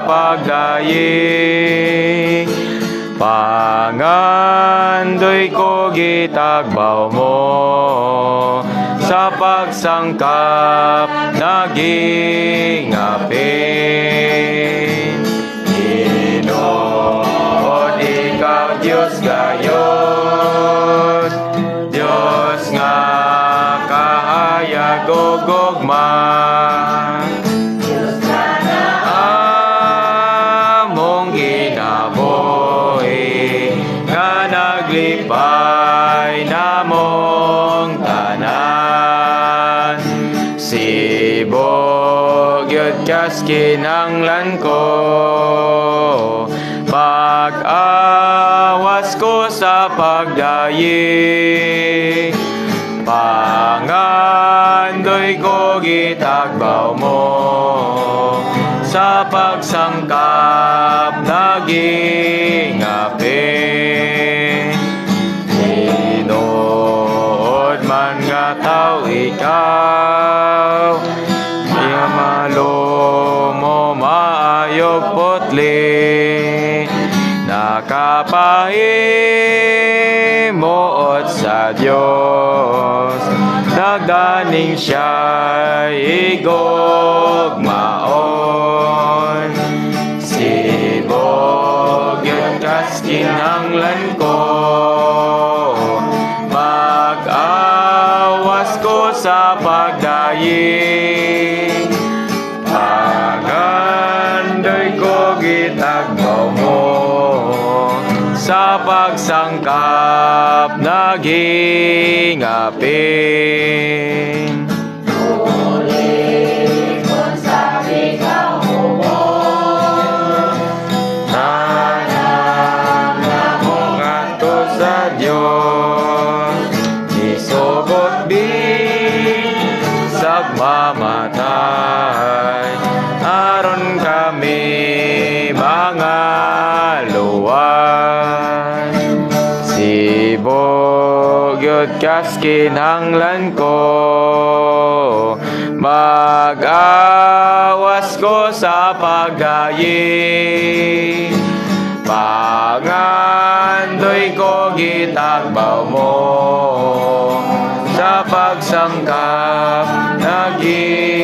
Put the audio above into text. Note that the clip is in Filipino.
pagdayi. Pangandoy ko gitagbaw mo, sa pagsangkap naging apin. Ginoon ikaw Diyos gayon, Diyos nga kahayag o gugma. Among ginabuhi nga naglipay namong tanan. Sibog yun kas kinanglan ko, pag-awas ko sa pagdayi. Pangandoy ko gitagbaw mo, sa pagsangkap naging apin. Tinood man nga tao ikaw, di malo mo maayog putli. Nakapahimuot sa Diyos, nagdaning siya igugmaon. Sibog yun kas kinanglan ko, mag-awas ko sa pagdayi. Pangandoy ko gitagbaw mo, sa pagsangkap naging apin. Ulit kung sabi ka mo, Nanang na mong ato sa Diyos, isubot din sagmamatay. Aron kami mga luwan. Sibog yun kas kinanglan ko, mag-awas ko sa pagdayi. Pangandoy ko gitagbaw mo, sa pagsangkap naging